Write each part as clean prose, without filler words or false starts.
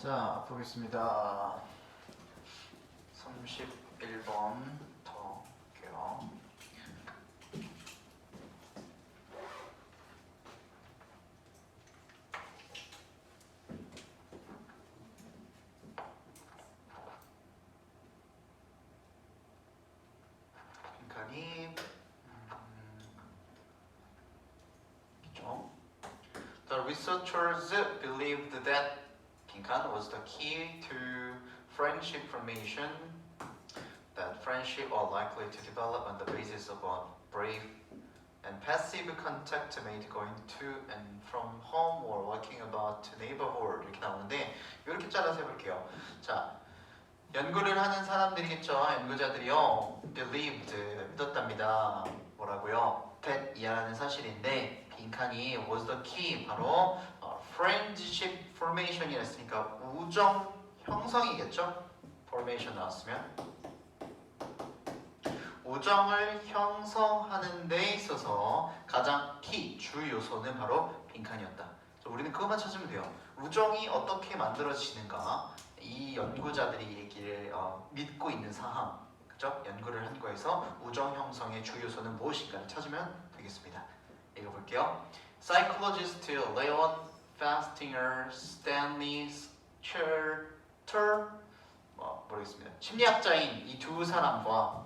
자, 보겠습니다. 31번 더 볼게요. 빈칸이 있죠. The researchers believed that 빈칸 was the key to friendship formation. That friendship are likely to develop on the basis of a brief and passive contact made going to and from home or walking about neighborhood 이렇게 나오는데 이렇게 잘라서 해볼게요. 자, 연구를 하는 사람들이겠죠. 연구자들이요. believed 믿었답니다. 뭐라고요? that 이하라는 사실인데 빈칸이 was the key 바로 friendship formation이 했으니까 우정 형성이겠죠. formation 나왔으면 우정을 형성하는 데 있어서 가장 키, 주 요소는 바로 빈칸이었다. 우리는 그것만 찾으면 돼요. 우정이 어떻게 만들어지는가 이 연구자들이 얘기를 믿고 있는 사항, 그죠? 연구를 한 거에서 우정 형성의 주 요소는 무엇인가를 찾으면 되겠습니다. 읽어볼게요. Psychologist Leon Festinger, Stanley Scherter, 모르겠습니다. 심리학자인 이 두 사람과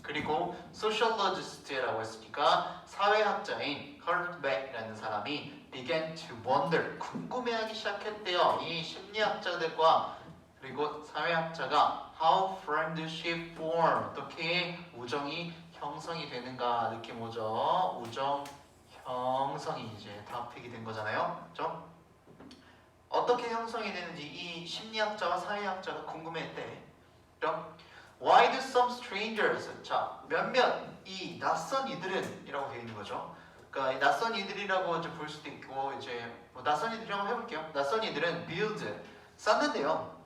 그리고 소셜로지스트라고 했으니까 사회학자인 컬트백이라는 사람이 began to wonder 궁금해하기 시작했대요. 이 심리학자들과 그리고 사회학자가 how friendship form 어떻게 우정이 형성이 되는가 느낌 오죠? 우정 형성이 이제 토픽이 된 거잖아요. 그렇죠? 어떻게 형성이 되는지 이 심리학자와 사회학자가 궁금해했대. 그렇죠? Why do some strangers? 자, 몇몇 이 낯선 이들은 이라고 되어 있는 거죠. 그러니까 이 낯선 이들이라고 이제 볼 수도 있고 이제 낯선 이들이라고 해볼게요. 낯선 이들은 build 쌓는데요.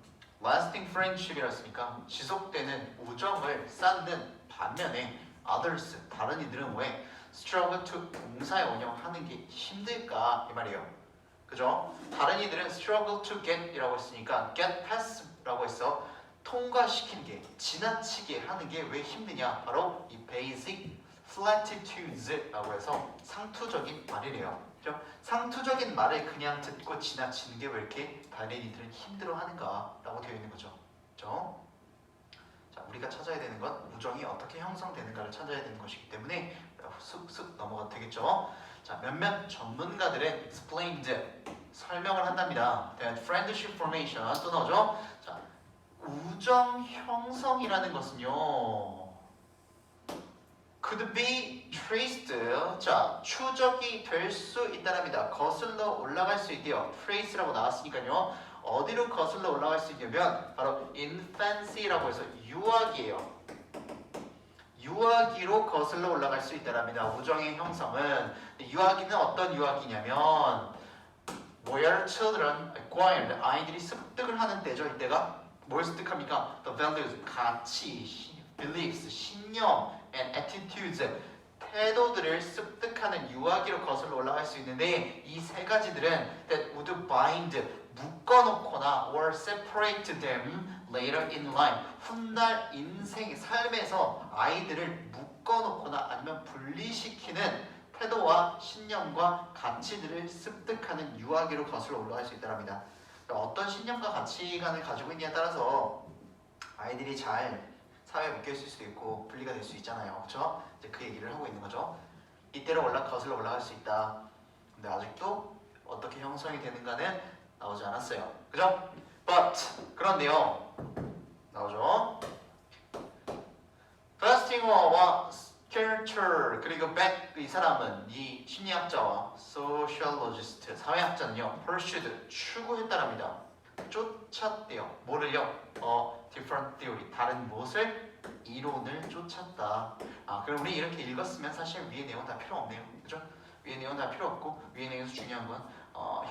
lasting friendship이라 했으니까 지속되는 우정을 쌓는 반면에 others 다른 이들은 왜 struggle to 봉사에 운영하는 게 힘들까 이 말이에요. 그죠? 다른 이들은 struggle to get이라고 했으니까 get pass라고 했어. 통과시키는 게 지나치게 하는 게 왜 힘드냐? 바로 이 basic platitudes라고 해서 상투적인 말이래요. 그죠? 상투적인 말을 그냥 듣고 지나치는 게 왜 이렇게 다른 이들은 힘들어하는가라고 되어 있는 거죠. 그죠? 자, 우리가 찾아야 되는 건 우정이 어떻게 형성되는가를 찾아야 되는 것이기 때문에 쑥쑥 넘어가도 되겠죠. 자, 몇몇 전문가들은 explained 설명을 한답니다. That friendship formation 또 나오죠. 자, 우정 형성이라는 것은요 could be traced 자 추적이 될 수 있다랍니다. 거슬러 올라갈 수 있대요. trace라고 나왔으니까요 어디로 거슬러 올라갈 수 있냐면 바로 infancy라고 해서 유아기예요. 유아기로 거슬러 올라갈 수 있다랍니다. 우정의 형성은 유아기는 어떤 유아기냐면 where children acquire 아이들이 습득을 하는 때죠. 이때가 뭘 습득합니까? The values, 가치, beliefs, 신념, and attitudes, 태도들을 습득하는 유아기로 거슬러 올라갈 수 있는데 이 세 가지들은 that would bind, 묶어놓거나 or separate them later in life, 훗날 인생, 삶에서 아이들을 묶어놓거나 아니면 분리시키는 태도와 신념과 가치들을 습득하는 유아기로 거슬러 올라갈 수 있다랍니다. 어떤 신념과 가치관을 가지고 있냐에 따라서 아이들이 잘 사회에 묶여 있을 수도 있고 분리가 될 수 있잖아요. 그렇죠? 이제 그 얘기를 하고 있는 거죠. 이때로 거슬러 올라갈 수 있다. 근데 아직도 어떻게 형성이 되는가는 나오지 않았어요. 그죠? But 그런데요. 나오죠. Festinger와 Scherter 그리고 Beck 이 사람은 이 심리학자와 sociologist 사회학자는요 pursued 추구했다랍니다. 쫓았대요. 뭐를요? different theory 다른 무엇을? 이론을 쫓았다. 그럼 우리 이렇게 읽었으면 사실 위의 내용 다 필요 없네요. 그죠? 위의 내용 다 필요 없고 위의 내용에서 중요한 건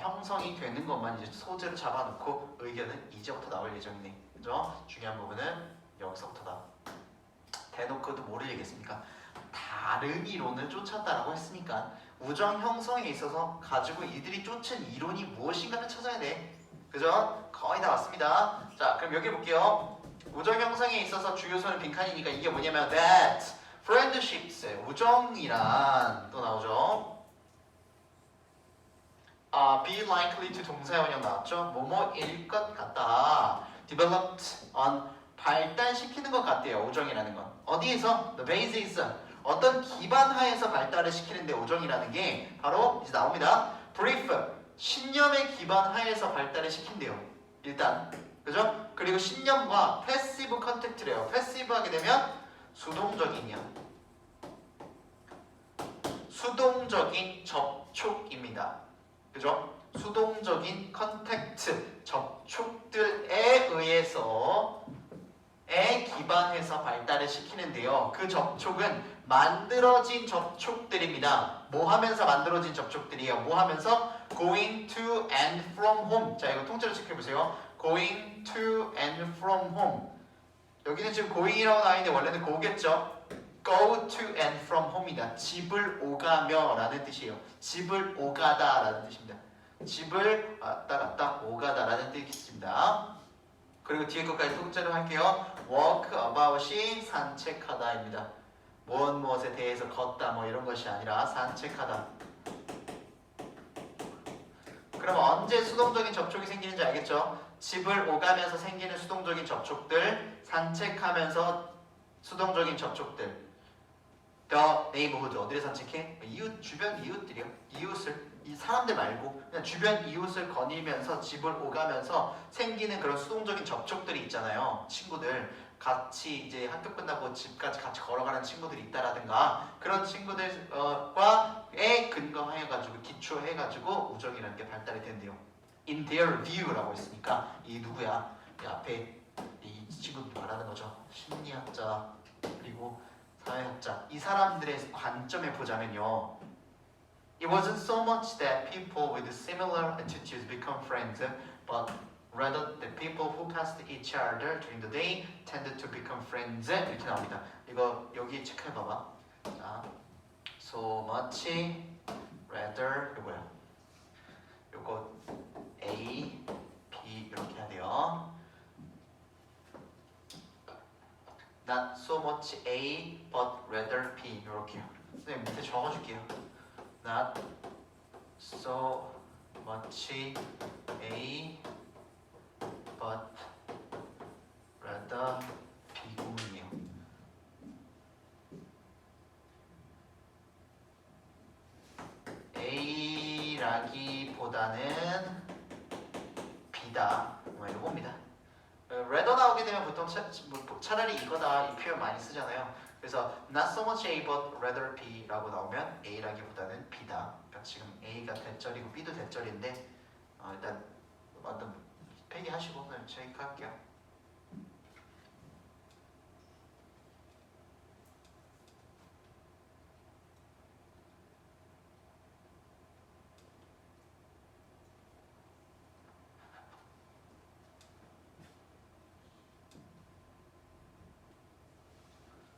형성이 되는 것만 이제 소재로 잡아놓고 의견은 이제부터 나올 예정이네. 그죠? 중요한 부분은 여기서부터다. 대놓고도 뭐를 얘기했습니까? 다른 이론을 쫓았다라고 했으니까 우정 형성에 있어서 가지고 이들이 쫓은 이론이 무엇인가를 찾아야 돼. 그죠? 거의 다 왔습니다. 자, 그럼 여기 볼게요. 우정 형성에 있어서 주요소는 빈칸이니까 이게 뭐냐면 that friendships 우정이란 또 나오죠. be likely to 동사원형 나왔죠. 뭐뭐일 것 같다. developed on 발달시키는 것 같대요. 우정이라는 건 어디에서? the basis 어떤 기반 하에서 발달을 시키는데 우정이라는 게 바로 이제 나옵니다. brief 신념의 기반 하에서 발달을 시킨대요. 일단 그죠? 그리고 신념과 패시브 컨택트래요. 패시브 하게 되면 수동적인이야. 수동적인 접촉입니다. 그죠? 수동적인 컨택트 접촉들에 의해서 에 기반해서 발달을 시키는데요. 그 접촉은 만들어진 접촉들입니다. 뭐 하면서 만들어진 접촉들이에요? 뭐 하면서? going to and from home. 자, 이거 통째로 체크해보세요. going to and from home. 여기는 지금 going이라고 나와있는데 원래는 go겠죠? go to and from home이다. 집을 오가며 라는 뜻이에요. 집을 오가다 라는 뜻입니다. 집을 왔다 갔다 오가다 라는 뜻입니다. 그리고 뒤에 것까지 통째로 할게요. walk about이 산책하다입니다. 무엇에 대해서 걷다 뭐 이런 것이 아니라 산책하다. 그럼 언제 수동적인 접촉이 생기는지 알겠죠? 집을 오가면서 생기는 수동적인 접촉들, 산책하면서 수동적인 접촉들. The neighborhood 어디를 산책해? 이웃 주변 이웃들이요. 이웃을 이 사람들 말고 그냥 주변 이웃을 거닐면서 집을 오가면서 생기는 그런 수동적인 접촉들이 있잖아요. 친구들 같이 이제 학교 끝나고 집까지 같이 걸어가는 친구들이 있다라든가 그런 친구들과에 근거해가지고 기초해가지고 우정이라는 게 발달이 된대요. In their view라고 했으니까 이 누구야? 이 앞에 이 친구들 말하는 거죠. 심리학자 그리고 사회학자 이 사람들의 관점에 보자면요. It wasn't so much that people with similar attitudes become friends, but rather the people who passed each other during the day tended to become friends. 이렇게 나옵니다. 이거 여기 체크해봐봐. 자, so much rather 이거야. 요거 A, B 이렇게 해야 돼요. Not so much A, but rather B 이렇게요. 선생님 밑에 적어줄게요. Not so much A, but rather B 구문이에요. A라기보다는 B다. 이겁니다. rather 나오게 되면 보통 차라리 이거다 이 표현 많이 쓰잖아요. 그래서 not so much A but rather B라고 나오면 A라기보다는 B다. 그러니까 지금 A가 대절이고 B도 대절인데 일단 어떤 폐기하시고 그냥 체크할게요.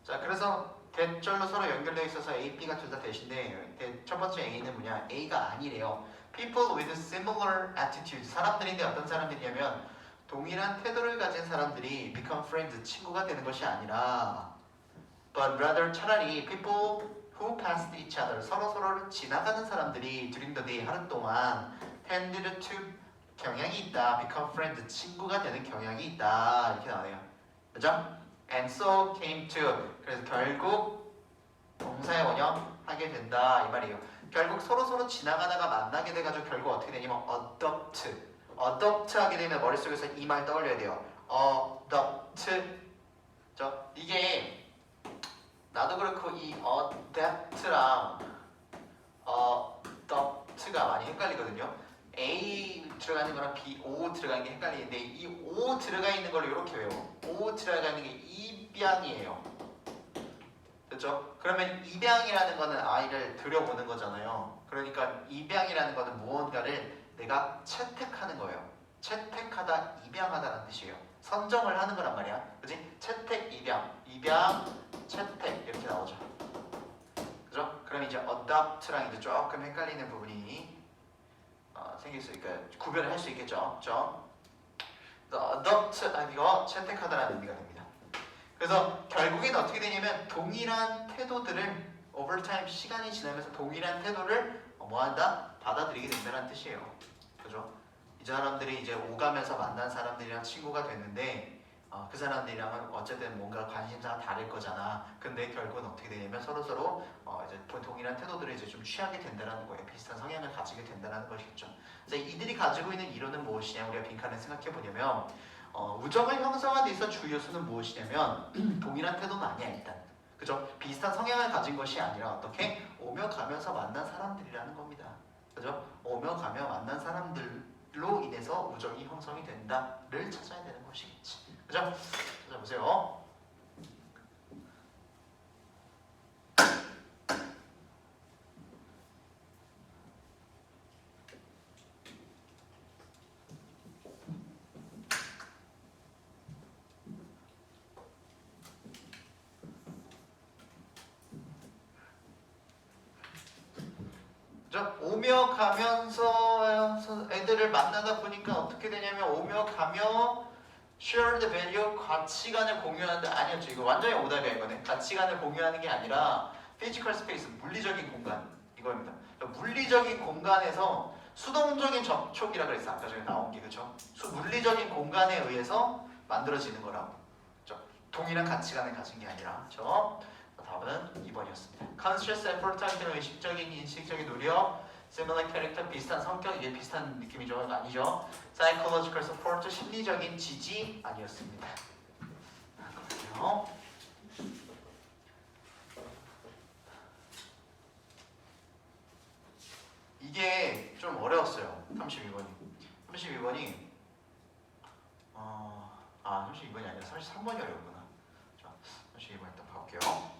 자, 그래서 대절로 서로 연결되어 있어서 A, B가 둘 다 대신데 첫 번째 A는 뭐냐? A가 아니래요. People with similar attitudes. 사람들인데 어떤 사람들이냐면 동일한 태도를 가진 사람들이 become friends, 친구가 되는 것이 아니라 but rather 차라리 people who passed each other, 서로를 지나가는 사람들이 during the day, 하루 동안 tended to 경향이 있다. become friends, 친구가 되는 경향이 있다. 이렇게 나와요. 그죠? And so came to. 그래서 결국 동사의 원형 하게 된다 이 말이에요. 결국 서로 지나가다가 만나게 돼가지고 결국 어떻게 되냐면 adopt. adopt 하게 되면 머릿속에서 이 말 떠올려야 돼요. adopt. 이게 나도 그렇고 이 adapt랑 adopt가 많이 헷갈리거든요. A 들어가는 거랑 B, O 들어가는 게 헷갈리는데 이 O 들어가 있는 걸 이렇게 외워. O 들어가는 게 입양이에요. 그렇죠? 그러면 입양이라는 거는 아이를 들여보는 거잖아요. 그러니까 입양이라는 거는 무언가를 내가 채택하는 거예요. 채택하다, 입양하다라는 뜻이에요. 선정을 하는 거란 말이야. 그지? 채택, 입양, 채택 이렇게 나오죠. 그죠? 그럼 이제 adopt랑 이제 조금 헷갈리는 부분이 생길 수 있으니까 구별을 할 수 있겠죠. 그죠? adopt 이거 채택하다라는 의미가 됩니다. 그래서 결국엔 어떻게 되냐면 동일한 태도들을 over time 시간이 지나면서 동일한 태도를 뭐한다? 받아들이게 된다는 뜻이에요. 그죠? 이 사람들이 이제 오가면서 만난 사람들이랑 친구가 됐는데 그 사람들이랑은 어쨌든 뭔가 관심사가 다를 거잖아. 근데 결국은 어떻게 되냐면 서로 이제 동일한 태도들을 이제 좀 취하게 된다는 거예요. 비슷한 성향을 가지게 된다는 것이겠죠. 그래서 이들이 가지고 있는 이론은 무엇이냐? 우리가 빈칸을 생각해 보냐면 우정을 형성하는 데 있어 주요 요소는 무엇이냐면 동일한 태도는 아니야 일단. 그죠? 비슷한 성향을 가진 것이 아니라 어떻게 오며 가면서 만난 사람들이라는 겁니다. 그죠? 오며 가며 만난 사람들로 인해서 우정이 형성이 된다를 찾아야 되는 것이겠지. 그죠? 찾아보세요. 오며 가면서 애들을 만나다 보니까 어떻게 되냐면 오며 가며 shared value 가치관을 공유하는데 아니었죠. 이거 완전히 오답이야 이거는. 가치관을 공유하는 게 아니라 physical space 물리적인 공간 이거입니다. 물리적인 공간에서 수동적인 접촉이라 그랬어. 아까 전에 나온 게 그렇죠. 물리적인 공간에 의해서 만들어지는 거라고. 그렇죠? 동일한 가치관을 가진 게 아니라 그렇죠? 답은 2번이었습니다. Conscious effort 할 때는 의식적인 인식적인 노력, similar character 비슷한 성격 이게 비슷한 느낌이죠? 아니죠? Psychological support 심리적인 지지 아니었습니다. 그렇군요. 이게 좀 어려웠어요. 32번이 32번이 아니라 33번이 어려웠구나. 자, 32번 일단 봐볼게요.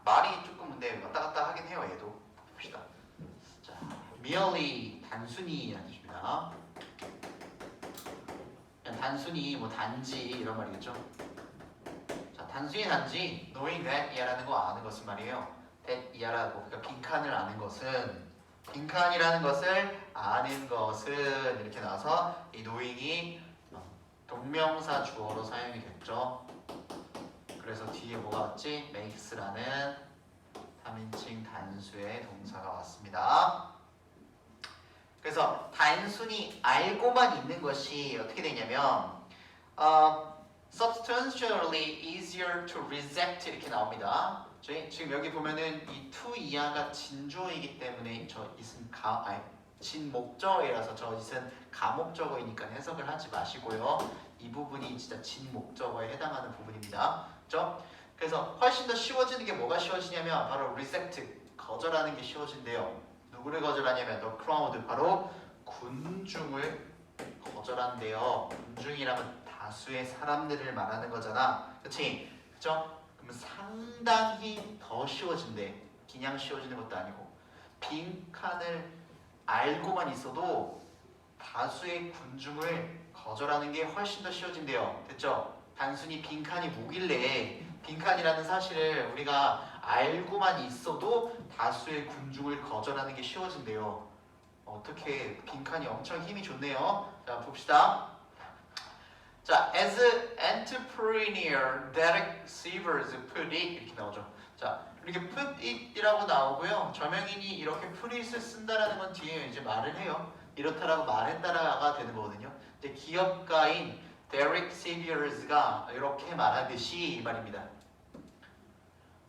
말이 조금 근데 왔다 갔다 하긴 해요. 얘도 봅시다. 자, merely 단순히라는 뜻입니다. 그냥 단순히 뭐 단지 이런 말이겠죠. 자, 단순히 단지 knowing that 이하라는 거 아는 것은 말이에요. that 이하라고 그러니까 빈칸을 아는 것은 빈칸이라는 것을 아는 것은 이렇게 나와서 이 knowing이 동명사 주어로 사용이 됐죠. 그래서 뒤에 뭐가 왔지? makes라는 3인칭 단수의 동사가 왔습니다. 그래서 단순히 알고만 있는 것이 어떻게 되냐면 substantially easier to reject 이렇게 나옵니다. 지금 여기 보면은 이 to 이하가 진조이기 때문에 저 있은 진목적어라서 저 있은 가목적어이니까 해석을 하지 마시고요. 이 부분이 진짜 진목적어에 해당하는 부분입니다. 그렇죠? 그래서 훨씬 더 쉬워지는 게 뭐가 쉬워지냐면 바로 reject, 거절하는 게 쉬워진대요. 누구를 거절하냐면 the crowd, 바로 군중을 거절한대요. 군중이라면 다수의 사람들을 말하는 거잖아. 그치? 그쵸? 그러면 상당히 더 쉬워진대. 그냥 쉬워지는 것도 아니고 빈칸을 알고만 있어도 다수의 군중을 거절하는 게 훨씬 더 쉬워진대요. 됐죠? 단순히 빈칸이 뭐길래 빈칸이라는 사실을 우리가 알고만 있어도 다수의 군중을 거절하는 게 쉬워진대요. 어떻게 빈칸이 엄청 힘이 좋네요. 자 봅시다. 자, as entrepreneur Derek Sivers put it 이렇게 나오죠. 자, 이렇게 put it이라고 나오고요. 저명인이 이렇게 put it을 쓴다라는 건 뒤에 이제 말을 해요. 이렇다라고 말했다라가 되는 거거든요. 이제 기업가인 Derek Sivers가 이렇게 말하듯이 이 말입니다.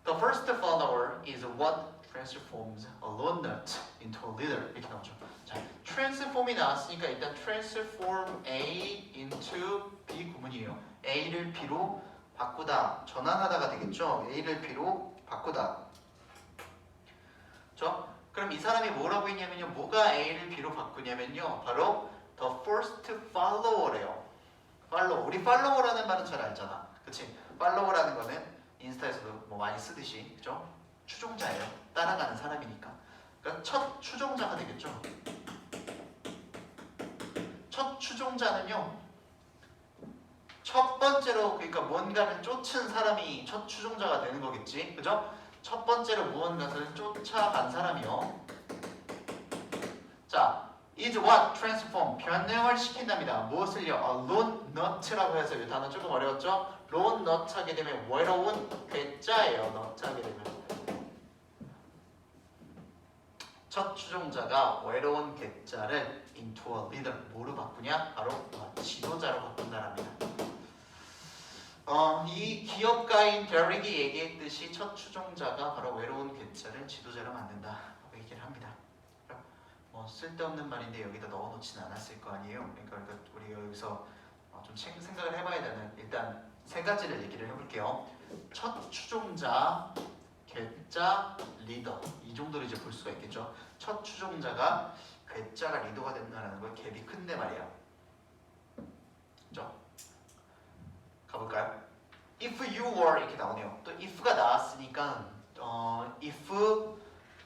The first follower is what transforms a lone nut into a leader 이렇게 나오죠. 자, transform이 나왔으니까 일단 transform A into B 구문이에요. A를 B로 바꾸다, 전환하다가 되겠죠. A를 B로 바꾸다. 그렇죠? 그럼 이 사람이 뭐라고 했냐면요. 뭐가 A를 B로 바꾸냐면요. 바로 the first follower래요. 팔로워. 우리 팔로워라는 말은 잘 알잖아. 그치? 팔로워라는 거는 인스타에서도 뭐 많이 쓰듯이 그죠? 추종자예요. 따라가는 사람이니까. 그러니까 첫 추종자가 되겠죠. 첫 추종자는요. 첫 번째로 그러니까 뭔가를 쫓은 사람이 첫 추종자가 되는 거겠지. 그죠? 첫 번째로 무언가를 쫓아간 사람이요. is what? transform, 변형을 시킨답니다. 무엇을요? lone nut라고 해서 이 단어 조금 어려웠죠? lone nut 하게 되면 외로운 괴짜예요. nut 하게 되면. 첫 추종자가 외로운 괴짜를 into a leader, 뭐로 바꾸냐? 바로 지도자로 바꾼다랍니다. 이 기업가인 데릭이 얘기했듯이 첫 추종자가 바로 외로운 괴짜를 지도자로 만든다 라고 얘기를 합니다. 뭐 쓸데없는 말인데 여기다 넣어놓지는 않았을 거 아니에요. 그러니까 우리가 여기서 좀 생각을 해봐야 되는, 일단 세 가지를 얘기를 해볼게요. 첫 추종자, 괴짜, 리더, 이 정도로 이제 볼 수가 있겠죠. 첫 추종자가 괴짜가 리더가 된다는 건 갭이 큰데 말이야. 그죠? 가볼까요? If you were 이렇게 나오네요. 또 if가 나왔으니까 if,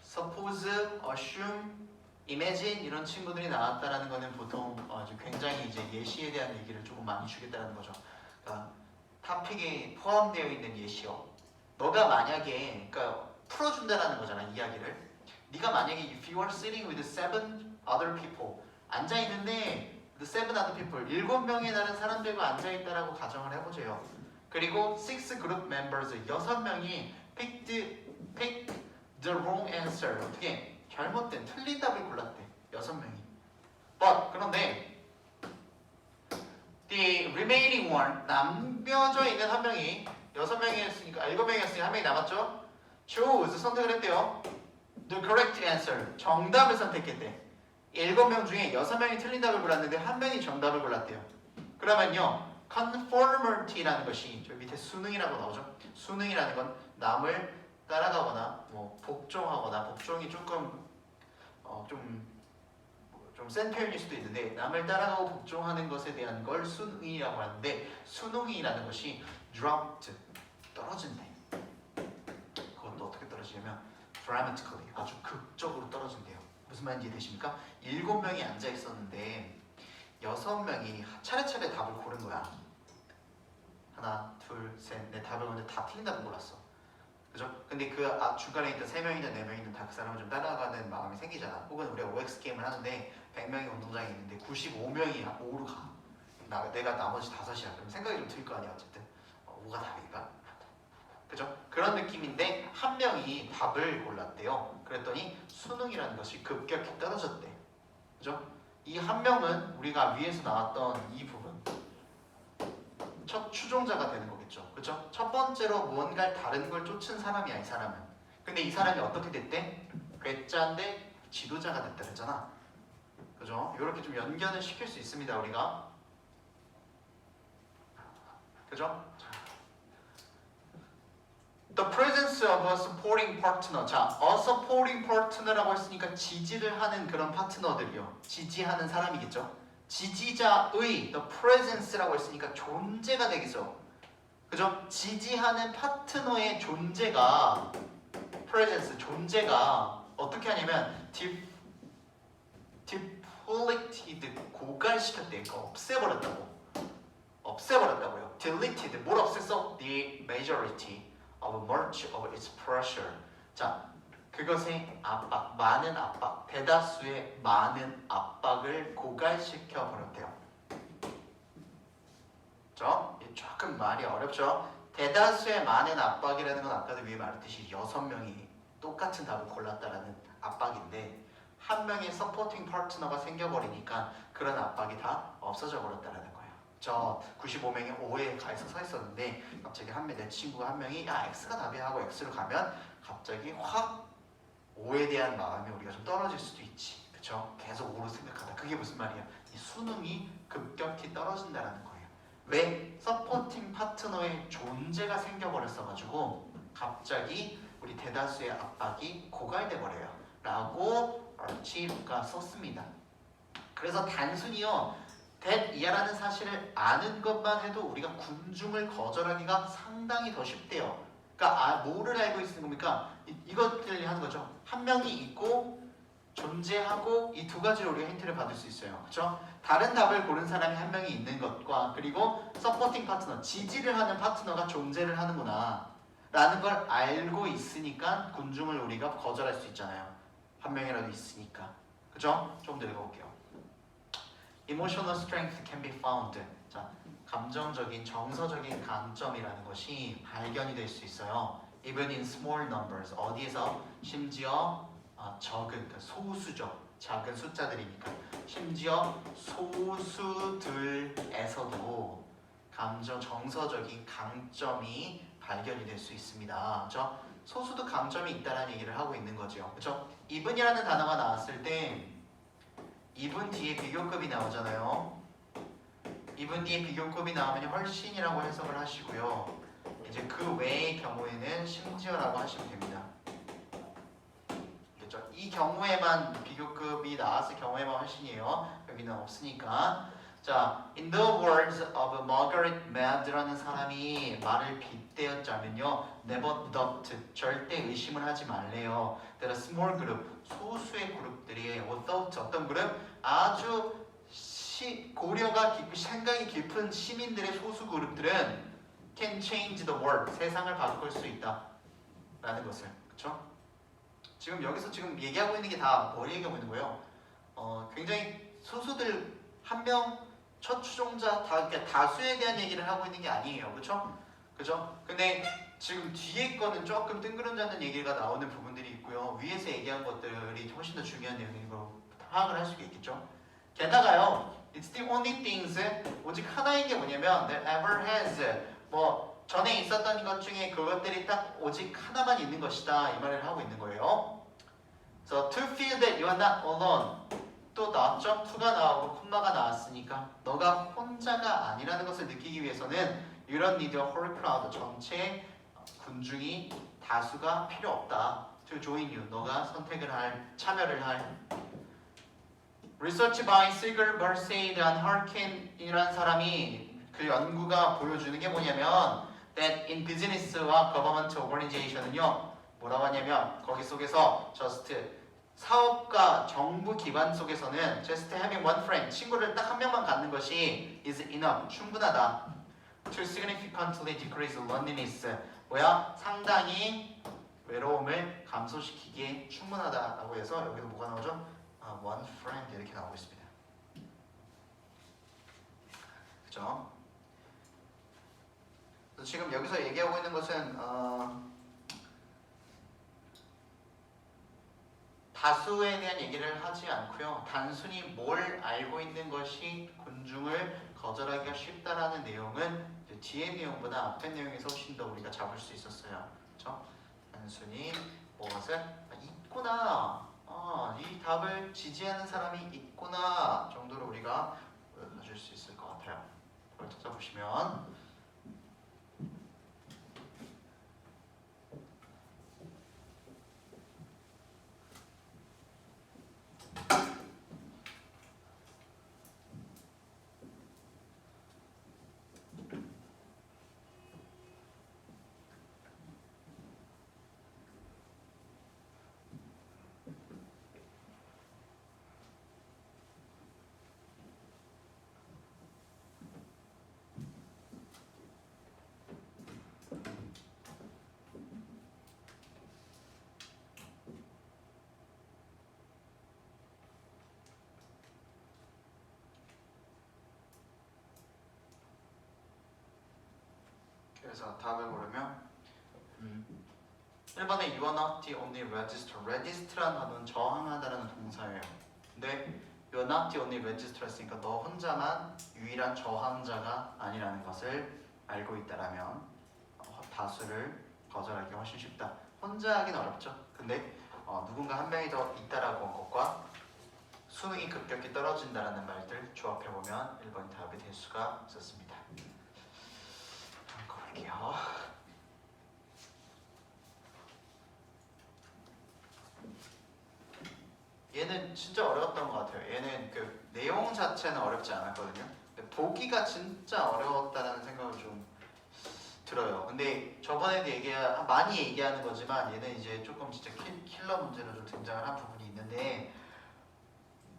suppose, assume, imagine 이런 친구들이 나왔다라는 거는 보통 굉장히 이제 예시에 대한 얘기를 조금 많이 주겠다는 거죠. 그러니까 토픽에 포함되어 있는 예시요. 너가 만약에 그러니까 풀어준다라는 거잖아, 이야기를. 네가 만약에 if you are sitting with seven other people, 앉아 있는데 the seven other people, 7명의 다른 사람들과 앉아 있다라고 가정을 해보세요. 그리고 six group members, 6명이 pick the wrong answer, 어떻게 잘못된 틀린 답을 골랐대. 6명이. But 그런데 the remaining one, 남겨져 있는 한 명이 6명이었으니까 7명이었으니까 한 명이 남았죠. chose, 선택을 했대요. The correct answer, 정답을 선택했대. 7명 중에 6명이 틀린 답을 골랐는데 한 명이 정답을 골랐대요. 그러면요, conformity라는 것이 저 밑에 수능이라고 나오죠. 수능이라는 건 남을 따라가거나 뭐 복종하거나, 복종이 조금 좀 센 표현일 수도 있는데, 남을 따라가고 복종하는 것에 대한 걸 수능이라고 하는데, 수능이라는 것이 dropped, 떨어진대. 그것도 어떻게 떨어지냐면 dramatically, 아주 극적으로 떨어진대요. 무슨 말인지 이해되십니까? 7명이 앉아 있었는데 6명이 차례차례 답을 고른 거야. 하나, 둘, 셋, 넷 답을 고르는데 다 틀린 답을 골랐어. 그죠? 근데 그 중간에 있던 3명이든 4명이든 다 그 사람을 좀 따라가는 마음이 생기잖아. 혹은 우리가 OX 게임을 하는데 100명이 운동장에 있는데 95명이 5로 가. 내가 나머지 5이야. 그럼 생각이 좀 들 거 아니야. 어쨌든 5가 답인가? 그죠? 그런 느낌인데 한 명이 답을 골랐대요. 그랬더니 수능이라는 것이 급격히 떨어졌대. 그죠? 이 한 명은 우리가 위에서 나왔던 이 부분, 첫 추종자가 되는 거겠죠. 그죠? 첫 번째로 무언가를 다른 걸 쫓은 사람이야, 이 사람은. 근데 이 사람이 어떻게 됐대? 괴짜인데 지도자가 됐다 그랬잖아. 그죠? 이렇게 좀 연결을 시킬 수 있습니다, 우리가. 그죠? The presence of a supporting partner. 자, a supporting partner라고 했으니까 지지를 하는 그런 파트너들이요. 지지하는 사람이겠죠. 지지자의 the presence라고 했으니까 존재가 되겠죠. 그죠? 지지하는 파트너의 존재가 presence, 존재가 어떻게 하냐면 depleted, 고갈시켰대. 그러니까 없애버렸다고요. deleted, 뭘 없앴어? The majority of much of its pressure. 자, 그것의 압박, 많은 압박, 대다수의 많은 압박을 고갈시켜 버렸대요. 그죠? 조금 말이 어렵죠? 대다수의 많은 압박이라는 건 아까도 위에 말했듯이 6명이 똑같은 답을 골랐다라는 압박인데, 한 명의 서포팅 파트너가 생겨버리니까 그런 압박이 다 없어져 버렸다라는 거예요. 저 95명이 5에 가에서 서 있었는데 갑자기 내 친구가 한 명이 야 X가 답이야 하고 X로 가면 갑자기 확 5에 대한 마음이 우리가 좀 떨어질 수도 있지. 그쵸? 계속 5로 생각하다. 그게 무슨 말이야? 이 수능이 급격히 떨어진다는 거예요. 왜? 서포팅 파트너의 존재가 생겨버렸어가지고 갑자기 우리 대다수의 압박이 고갈돼 버려요 라고 아치가 썼습니다. 그래서 단순히요 that이라는 사실을 아는 것만 해도 우리가 군중을 거절하기가 상당히 더 쉽대요. 그러니까 뭐를 알고 있는 겁니까? 이것들을 하는 거죠. 한 명이 있고 존재하고, 이 두 가지로 우리가 힌트를 받을 수 있어요. 그렇죠? 다른 답을 고른 사람이 한 명이 있는 것과, 그리고 서포팅 파트너, 지지를 하는 파트너가 존재를 하는구나 라는 걸 알고 있으니까 군중을 우리가 거절할 수 있잖아요. 한 명이라도 있으니까. 그죠? 좀 더 읽어볼게요. Emotional strength can be found. 자, 감정적인 정서적인 강점이라는 것이 발견이 될 수 있어요. Even in small numbers. 어디에서? 심지어 적은, 그러니까 소수죠. 작은 숫자들이니까. 심지어 소수들에서도 정서적인 강점이 발견이 될 수 있습니다. 그렇죠? 소수도 강점이 있다라는 얘기를 하고 있는 거죠. 그렇죠? even이라는 단어가 나왔을 때 even 뒤에 비교급이 나오잖아요. even 뒤에 비교급이 나오면 훨씬이라고 해석을 하시고요. 이제 그 외의 경우에는 심지어라고 하시면 됩니다. 그렇죠? 이 경우에만 비교급이 나왔을 경우에만 훨씬이에요. 여기는 없으니까. 자, in the words of Margaret Mead라는 사람이 말을 빗대었자면요, never doubt, 절대 의심을 하지 말래요. That a small group, 소수의 그룹들이 without 어떤 그룹, 아주 고려가 깊은 생각이 깊은 시민들의 소수 그룹들은 can change the world, 세상을 바꿀 수 있다라는 것을, 그렇죠? 지금 여기서 지금 얘기하고 있는 게 다 뭘 얘기하고 있는 거예요? 굉장히 소수들 한 명 첫 추종자 다수에 대한 얘기를 하고 있는 게 아니에요, 그렇죠? 그죠? 근데 지금 뒤에 거는 조금 뜬구름잡는 얘기가 나오는 부분들이 있고요. 위에서 얘기한 것들이 훨씬 더 중요한 내용인 걸 파악을 할 수가 있겠죠. 게다가요, it's the only things, 오직 하나인 게 뭐냐면 that ever has, 뭐 전에 있었던 것 중에 그것들이 딱 오직 하나만 있는 것이다, 이 말을 하고 있는 거예요. So to feel that you are not alone. 또 나왔죠? to가 나오고 콤마가 나왔으니까 너가 혼자가 아니라는 것을 느끼기 위해서는 you don't need a whole crowd, 전체 군중이 다수가 필요 없다. to join you, 너가 선택을 할, 참여를 할. Research by Sigurd Berseid and Harkin이라는 사람이 그 연구가 보여주는 게 뭐냐면 that in business와 government organization은요, 뭐라고 하냐면 거기 속에서 just 사업과 정부 기관 속에서는 just having one friend, 친구를 딱 한 명만 갖는 것이 is enough, 충분하다. To significantly decrease loneliness, 뭐야? 상당히 외로움을 감소시키기에 충분하다라고 해서 여기도 뭐가 나오죠? one friend 이렇게 나오고 있습니다. 그죠? 지금 여기서 얘기하고 있는 것은 다수에 대한 얘기를 하지 않고요. 단순히 뭘 알고 있는 것이 군중을 거절하기가 쉽다라는 내용은 뒤에 내용보다 앞에 내용에서 훨씬 더 우리가 잡을 수 있었어요. 그렇죠? 단순히 무엇을 있구나, 이 답을 지지하는 사람이 있구나 정도로 우리가 보여줄 수 있을 것 같아요. 그걸 찾아보시면 그래서 답을 고르면 1번에 you are not the only register. register라는 단어는 저항하다라는 동사예요. 근데 you are not the only register 했으니까 너 혼자만 유일한 저항자가 아니라는 것을 알고 있다라면 다수를 거절하기 훨씬 쉽다. 혼자 하긴 어렵죠. 근데 누군가 한 명이 더 있다라고 한 것과 수능이 급격히 떨어진다라는 말들 조합해보면 1번이 답이 될 수가 있었습니다. 다음 거 볼게요. 얘는 진짜 어려웠던 것 같아요. 얘는 그 내용 자체는 어렵지 않았거든요. 근데 보기가 진짜 어려웠다는 생각을 좀 들어요. 근데 저번에도 많이 얘기하는 거지만 얘는 이제 조금 진짜 킬러 문제로 좀 등장을 한 부분이 있는데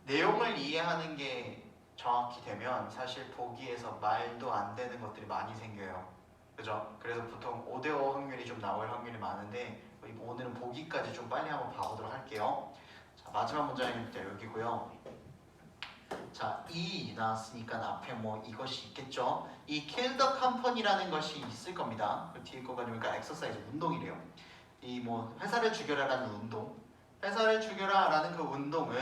내용을 이해하는 게 정확히 되면 사실 보기에서 말도 안 되는 것들이 많이 생겨요. 그죠? 그래서 보통 5대5 확률이 좀 나올 확률이 많은데 오늘은 보기까지 좀 빨리 한번 봐보도록 할게요. 자, 마지막 문장입니다. 여기고요. 자, 이 나왔으니까 앞에 뭐 이것이 있겠죠. 이 kill the company라는 것이 있을 겁니다. 그 뒤에 거가 보니까 exercise 운동이래요. 이 뭐 회사를 죽여라라는 운동, 회사를 죽여라라는 그 운동은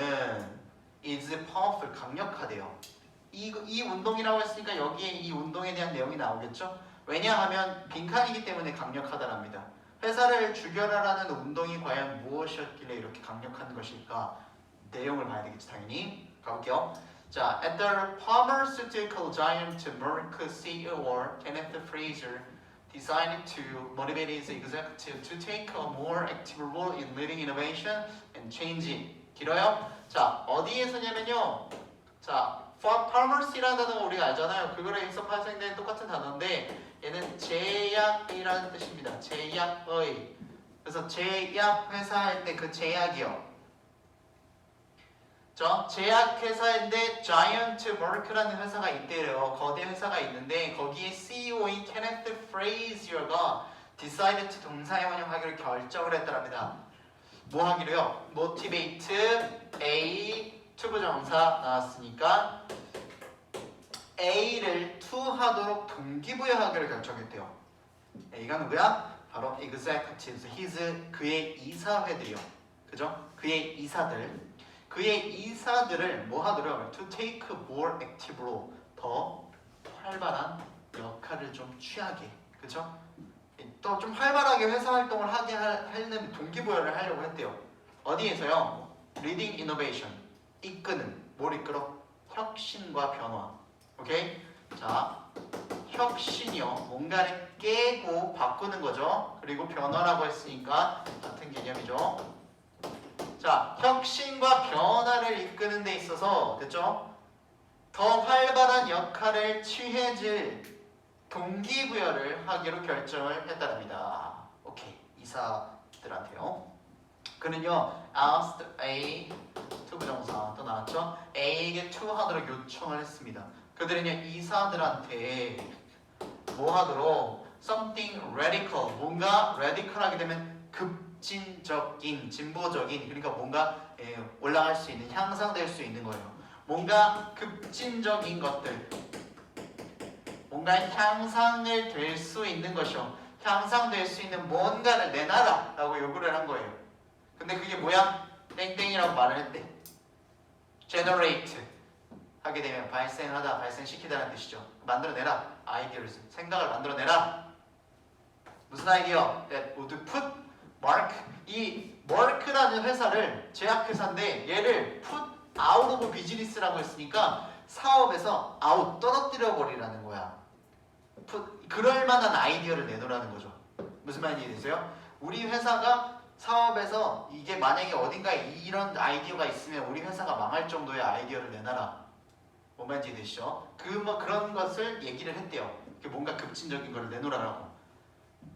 is powerful 강력하대요. 이 운동이라고 했으니까 여기에 이 운동에 대한 내용이 나오겠죠. 왜냐하면 빈칸이기 때문에 강력하다랍니다. 회사를 죽여라라는 운동이 과연 무엇이었길래 이렇게 강력한 것일까? 내용을 봐야 되겠지 당연히. 가볼게요. 자, at the pharmaceutical giant Merck CEO Kenneth Frazier decided to motivate his executive to take a more active role in leading innovation and changing. 길어요? 자, 어디에서냐면요. 자, pharmacy라는 단어 우리가 알잖아요. 그거에서 발생된 똑같은 단어인데 얘는 제약이라는 뜻입니다. 제약의. 그래서 제약 회사 할 때 그 제약이요. 제약회사인데 자이언트 머크라는 회사가 있대요. 거대 회사가 있는데 거기에 CEO인 케네트 프레이지어가 decided to 동사에 활용하기로 결정을 했더랍니다. 뭐 하기로요? motivate A 투부정사 나왔으니까 A를 to 하도록 동기부여하기로 결정했대요. A가 누구야? 바로 executives, 그의 이사회들이요. 그죠? 그의 이사들. 그의 이사들을 뭐 하더라고요? To take more active로 더 활발한 역할을 좀 취하게, 그렇죠? 또 좀 활발하게 회사 활동을 하게 하는 동기부여를 하려고 했대요. 어디에서요? Leading innovation, 이끄는, 뭘 이끌어? 혁신과 변화. 오케이? 자, 혁신이요. 뭔가를 깨고 바꾸는 거죠. 그리고 변화라고 했으니까 같은 개념이죠. 자, 혁신과 변화를 이끄는 데 있어서 됐죠? 더 활발한 역할을 취해질 동기부여를 하기로 결정을 했답니다. 오케이, 이사들한테요. 그는요, asked A 투부정사 또 나왔죠? A에게 to 하도록 요청을 했습니다. 그들은요, 이사들한테 뭐 하도록 something radical, 뭔가 radical하게 되면 급진적인, 진보적인, 그러니까 뭔가 올라갈 수 있는, 향상될 수 있는 거예요. 뭔가 급진적인 것들, 뭔가 향상을 될 수 있는 것이요. 향상될 수 있는 뭔가를 내놔라 라고 요구를 한 거예요. 근데 그게 뭐야? 땡땡이라고 말을 했대. generate 하게 되면 발생하다, 발생시키다라는 뜻이죠. 만들어내라. 아이디어를, 생각을 만들어내라. 무슨 아이디어? That would put Mark, 이 Merck라는 회사를 제약회사인데 얘를 put out of business라고 했으니까 사업에서 out, 떨어뜨려 버리라는 거야. 그럴 만한 아이디어를 내놓으라는 거죠. 무슨 말인지 되세요? 우리 회사가 사업에서 이게 만약에 어딘가에 이런 아이디어가 있으면 우리 회사가 망할 정도의 아이디어를 내놔라. 뭔 말인지 되시죠? 그런 것을 얘기를 했대요. 뭔가 급진적인 걸 내놓으라고.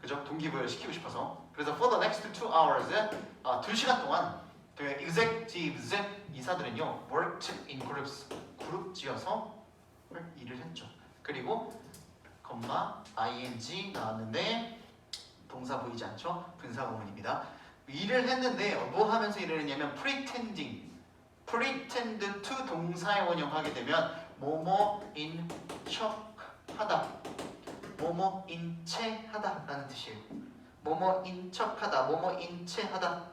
그죠? 동기부여를 시키고 싶어서. 그래서 for the next 2 hours, 2시간 동안 executives, 이사들은요, worked in groups, 그룹 지어서 일을 했죠. 그리고 ing 나왔는데 동사 보이지 않죠? 분사구문입니다. 일을 했는데 뭐 하면서 일을 했냐면 pretend to 동사에 원형하게 되면 뭐뭐인 척하다, 뭐뭐인 채하다 라는 뜻이에요. 뭐뭐인 척하다, 뭐뭐인 채하다.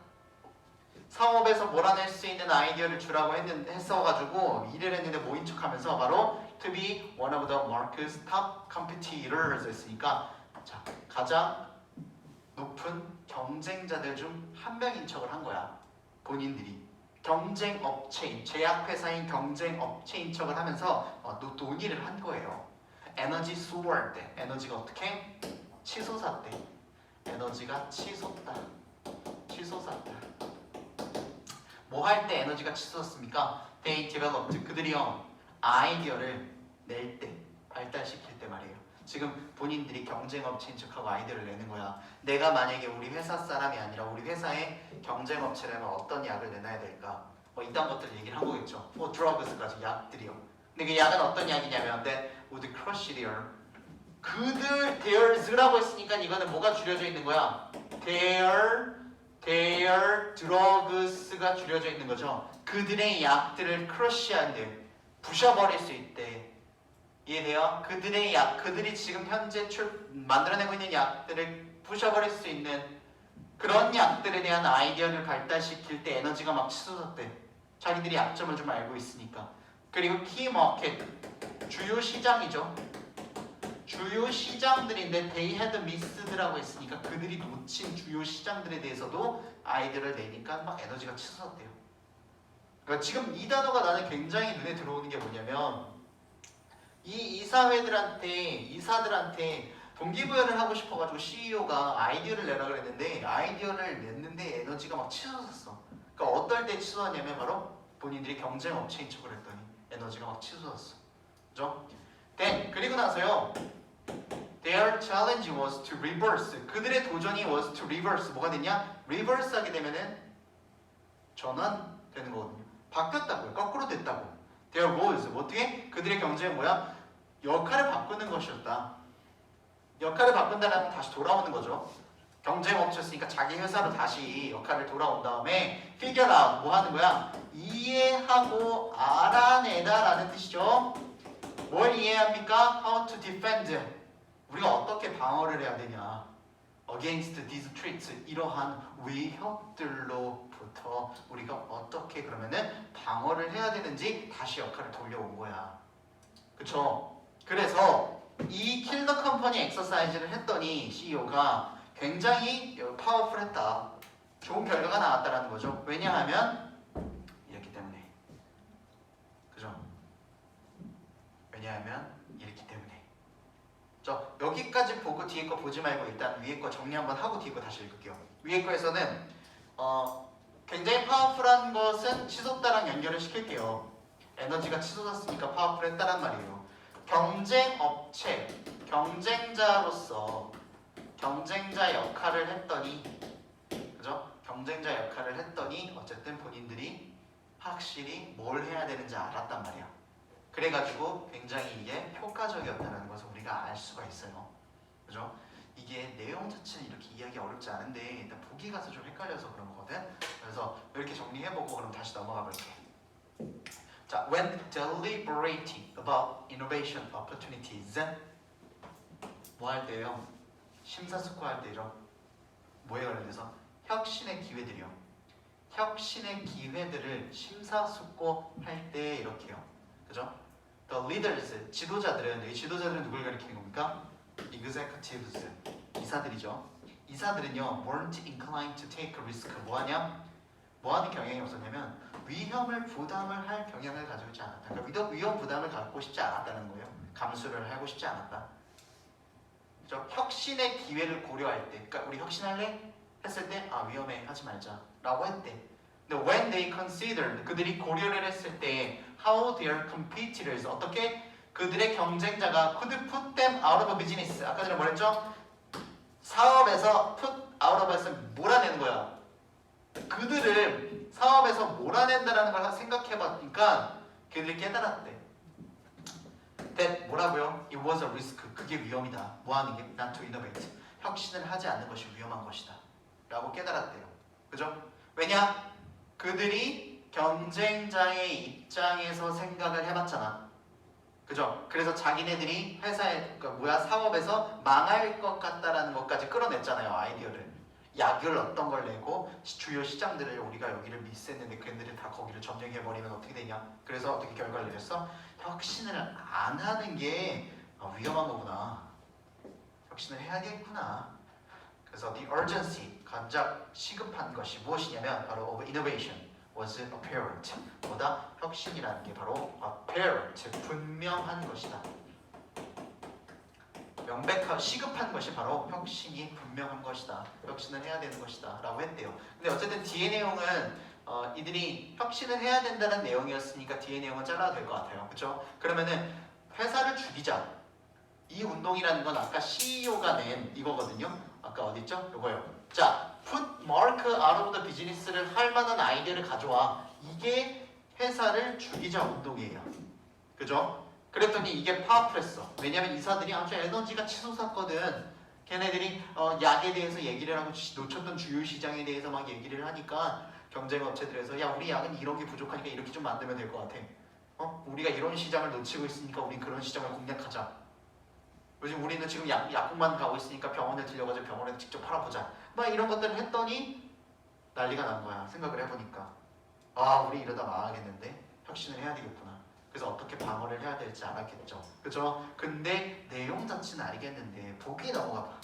사업에서 몰아낼 수 있는 아이디어를 주라고 했어가지고 일을 했는데 뭐인 척하면서 바로 to be one of the Merck's top competitors 했으니까 자, 가장 높은 경쟁자들 중 한 명인 척을 한 거야. 본인들이 경쟁 업체인, 제약회사인 경쟁 업체인 척을 하면서 논의를 한 거예요. 에너지 수월 때, 에너지가 어떻게? 치솟았대. 에너지가 치솟다. 뭐 할 때 에너지가 치솟았습니까? They developed, 그들이요 아이디어를 낼 때, 발달시킬 때 말이에요. 지금 본인들이 경쟁업체인 척하고 아이디어를 내는 거야. 내가 만약에 우리 회사 사람이 아니라 우리 회사의 경쟁업체라면 어떤 약을 내놔야 될까? 뭐 이딴 것들 얘기를 한 거겠죠. 뭐 drugs까지, 약들이요. 근데 그 약은 어떤 약이냐면 that would crush their, 그들 theirs라고 했으니까 이거는 뭐가 줄여져 있는 거야? their drugs가 줄여져 있는 거죠. 그들의 약들을 crush한대. 부셔버릴 수 있대. 이해돼요? 그들의 약, 그들이 지금 현재 만들어내고 있는 약들을 부셔버릴 수 있는 그런 약들에 대한 아이디어를 발달시킬 때 에너지가 막 치솟았대. 자기들이 약점을 좀 알고 있으니까. 그리고 키 마켓, 주요 시장이죠. 주요 시장들인데 they had missed라고 했으니까 그들이 놓친 주요 시장들에 대해서도 아이디어를 내니까 막 에너지가 치솟았대요. 그러니까 지금 이 단어가 나는 굉장히 눈에 들어오는 게 뭐냐면 이 이사들한테 동기부여를 하고 싶어가지고 CEO가 아이디어를 내라 그랬는데 아이디어를 냈는데 에너지가 막 치솟았어. 그러니까 어떨 때 치솟았냐면 바로 본인들이 경쟁 업체인 척을 했더니 에너지가 막 치솟았어. 그죠? 그리고 나서요. Their challenge was to reverse. 그들의 도전이 was to reverse. 뭐가 됐냐? reverse 하게 되면은 전환되는 거거든요. 바뀌었다고요. 거꾸로 됐다고. Their was. 어떻게? 그들의 경쟁은 뭐야? 역할을 바꾸는 것이었다. 역할을 바꾼다는 건 다시 돌아오는 거죠. 경쟁 업체였으니까 자기 회사로 다시 역할을 돌아온 다음에 figure out. 뭐 하는 거야? 이해하고 알아내다라는 뜻이죠. 뭘 이해합니까? How to defend. 우리가 어떻게 방어를 해야 되냐? Against these threats. 이러한 위협들로부터 우리가 어떻게 그러면은 방어를 해야 되는지 다시 역할을 돌려온 거야. 그쵸? 그래서 이 킬더 컴퍼니 엑서사이즈를 했더니 CEO가 굉장히 파워풀했다. 좋은 결과가 나왔다라는 거죠. 왜냐하면 이렇기 때문에. 그죠? 왜냐하면 이렇기 때문에. 여기까지 보고 뒤에 거 보지 말고 일단 위에 거 정리 한번 하고 뒤에 거 다시 읽을게요. 위에 거에서는 굉장히 파워풀한 것은 치솟다랑 연결을 시킬게요. 에너지가 치솟았으니까 파워풀했다란 말이에요. 경쟁 업체, 경쟁자로서 경쟁자 역할을 했더니, 그죠? 경쟁자 역할을 했더니 어쨌든 본인들이 확실히 뭘 해야 되는지 알았단 말이야. 그래가지고 굉장히 이게 효과적이었다는 것을 우리가 알 수가 있어요. 그죠? 이게 내용 자체는 이렇게 이해하기 어렵지 않은데 일단 보기 가서 좀 헷갈려서 그런 거거든. 그래서 이렇게 정리해보고 그럼 다시 넘어가 볼게. 자, when deliberating about innovation opportunities, 뭐 할 때요? 심사숙고할 때죠. 뭐에 관련해서? 혁신의 기회들이요. 혁신의 기회들을 심사숙고할 때 이렇게요. 그죠? The leaders, 지도자들은, 이 지도자들은 누굴 가리키는 겁니까? executives, 이사들이죠. 이사들은요, weren't inclined to take a risk. 뭐하냐? 뭐하는 경향이 없었냐면 위험을 부담을 할 경향을 가지고 있지 않았다. 그러니까 위험 부담을 갖고 싶지 않았다는 거예요. 감수를 하고 싶지 않았다. 그죠? 혁신의 기회를 고려할 때, 그러니까 우리 혁신할래? 했을 때, 아 위험해, 하지 말자 라고 했대. 근데 when they considered, 그들이 고려를 했을 때 how their competitors, 어떻게 그들의 경쟁자가 could put them out of a business. 아까 전에 뭐랬죠? 사업에서 put out of 에서 몰아내는 거야. 그들을 사업에서 몰아낸다는 걸 생각해봤으니까 그들이 깨달았대. That 뭐라고요? It was a risk. 그게 위험이다. 뭐하는 게? Not to innovate. 혁신을 하지 않는 것이 위험한 것이다 라고 깨달았대요. 그죠? 왜냐? 그들이 경쟁자의 입장에서 생각을 해봤잖아. 그죠? 그래서 자기네들이 회사에, 그러니까 사업에서 망할 것 같다라는 것까지 끌어냈잖아요. 아이디어를. 약을 어떤 걸 내고 주요 시장들을 우리가 여기를 미스했는데 걔네들이 다 거기를 점령해버리면 어떻게 되냐. 그래서 어떻게 결과를 내렸어? 혁신을 안 하는 게 위험한 거구나. 혁신을 해야겠구나. 그래서 the urgency, 간작 시급한 것이 무엇이냐면 바로 of innovation was apparent. 뭐다? 혁신이라는 게 바로 apparent, 분명한 것이다. 명백한 시급한 것이 바로 혁신이 분명한 것이다. 혁신을 해야 되는 것이다 라고 했대요. 근데 어쨌든 뒤에 내용은 이들이 혁신을 해야 된다는 내용이었으니까 뒤에 내용은 잘라도 될 것 같아요. 그렇죠? 그러면은 회사를 죽이자. 이 운동이라는 건 아까 CEO가 낸 이거거든요. 아까 어딨죠? 이거요. 자, put Mark out of the business를 할 만한 아이디어를 가져와. 이게 회사를 죽이자 운동이에요. 그죠? 그랬더니 이게 파워풀했어. 왜냐면 이사들이 아주 에너지가 치솟았거든. 걔네들이 약에 대해서 얘기를 하고 놓쳤던 주요 시장에 대해서 막 얘기를 하니까 경쟁 업체들에서 야 우리 약은 이런 게 부족하니까 이렇게 좀 만들면 될 것 같아. 우리가 이런 시장을 놓치고 있으니까 우리 그런 시장을 공략하자. 요즘 우리는 지금 약국만 가고 있으니까 병원에 들려가지고 병원에 직접 팔아보자. 막 이런 것들을 했더니 난리가 난 거야. 생각을 해보니까 우리 이러다 망하겠는데 혁신을 해야 되겠구나. 그래서 어떻게 방어를 해야 될지 알았겠죠. 그죠? 근데 내용 자체는 알겠는데 보기 넘어가 봐.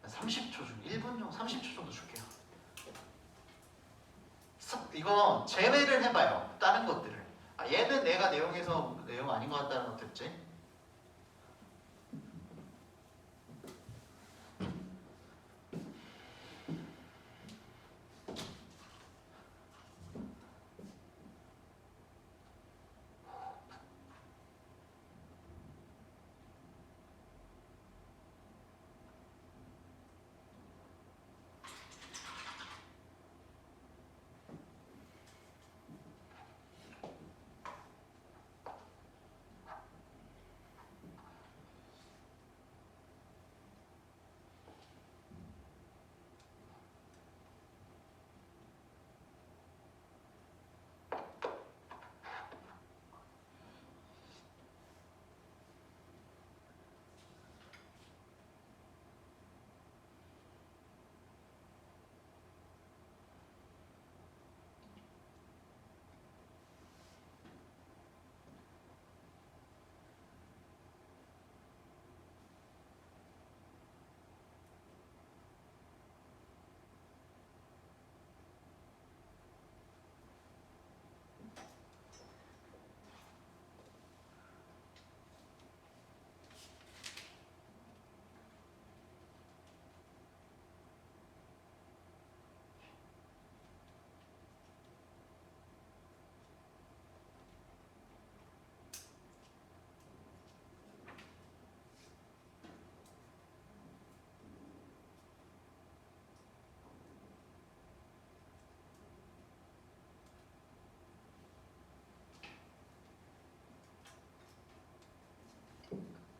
30초 중 1분용 30초 정도 줄게요. 이거 제외를 해봐요. 다른 것들을. 얘는 내가 내용에서 내용 아닌 것 같다는 거 듣지?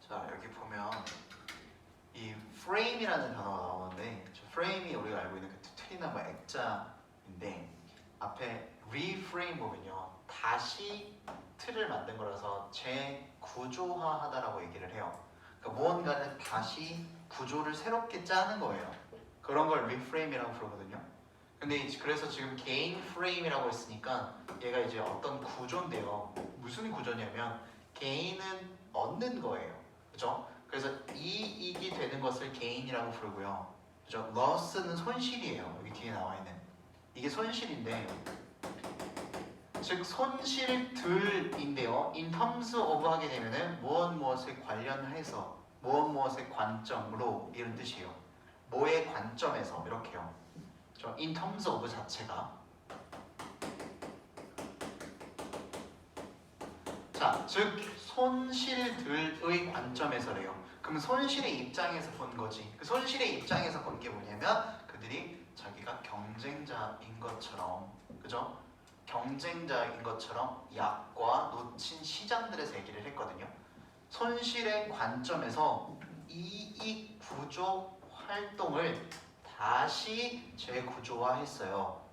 자, 여기 보면 이 frame이라는 단어가 나오는데 frame이 우리가 알고 있는 그 틀이나 뭐 액자인데 앞에 reframe 보면요 다시 틀을 만든 거라서 재구조화하다라고 얘기를 해요. 그러니까 무언가를 다시 구조를 새롭게 짜는 거예요. 그런 걸 reframe이라고 부르거든요. 근데 그래서 지금 개인 frame이라고 했으니까 얘가 이제 어떤 구조인데요. 무슨 구조냐면 개인은 얻는 거예요. 그죠? 그래서 이익이 되는 것을 게인이라고 부르고요. 그죠? loss는 손실이에요. 여기 뒤에 나와 있는 이게 손실인데, 즉 손실들인데요. in terms of 하게 되면은 무엇에 관련해서 무엇의 관점으로 이런 뜻이에요. 뭐의 관점에서 이렇게요. 그죠? in terms of 자체가 즉 손실들의 관점에서래요. 그럼 손실의 입장에서 본 거지. 그 손실의 입장에서 본 게 뭐냐면 그들이 자기가 경쟁자인 것처럼, 그죠? 경쟁자인 것처럼 약과 놓친 시장들에서 얘기를 했거든요. 손실의 관점에서 이익 구조 활동을 다시 재구조화했어요.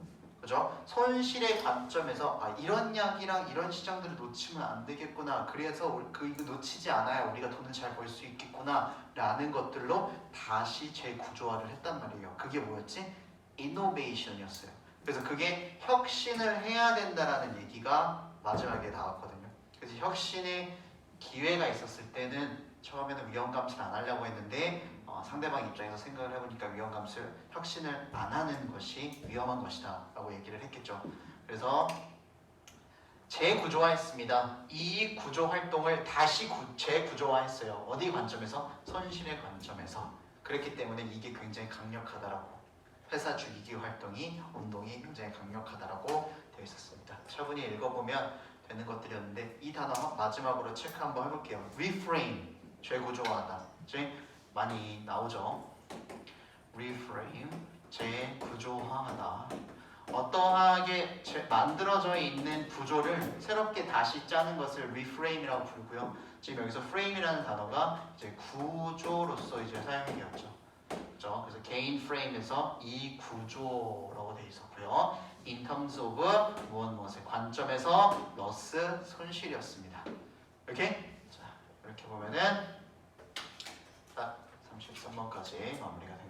그죠? 손실의 관점에서 이런 약이랑 이런 시장들을 놓치면 안 되겠구나. 그래서 이거 놓치지 않아야 우리가 돈을 잘 벌 수 있겠구나 라는 것들로 다시 재구조화를 했단 말이에요. 그게 뭐였지? 이노베이션이었어요. 그래서 그게 혁신을 해야 된다라는 얘기가 마지막에 나왔거든요. 그래서 혁신의 기회가 있었을 때는 처음에는 위험 감시를 안 하려고 했는데 상대방 입장에서 생각을 해보니까 위험 감시를 혁신을 안 하는 것이 위험한 것이다 라고 얘기를 했겠죠. 그래서 재구조화했습니다. 이 구조 활동을 다시 재구조화했어요. 어디 관점에서? 손실의 관점에서. 그렇기 때문에 이게 굉장히 강력하다라고, 회사 죽이기 운동이 굉장히 강력하다라고 되어 있었습니다. 차분히 읽어보면 되는 것들이었는데 이 단어 마지막으로 체크 한번 해볼게요. reframe, 재구조화하다. 많이 나오죠. reframe, 재구조화하다. 어떠하게 만들어져 있는 구조를 새롭게 다시 짜는 것을 reframe이라고 부르고요. 지금 여기서 frame이라는 단어가 이제 구조로서 이제 사용이 되었죠. 그렇죠? 그래서 개인 프레임에서 이 구조라고 되어 있었고요. in terms of 무엇의 관점에서 loss 손실이었습니다. 오케이? 자, 이렇게 보면은 딱 33번까지 마무리가 됩니다.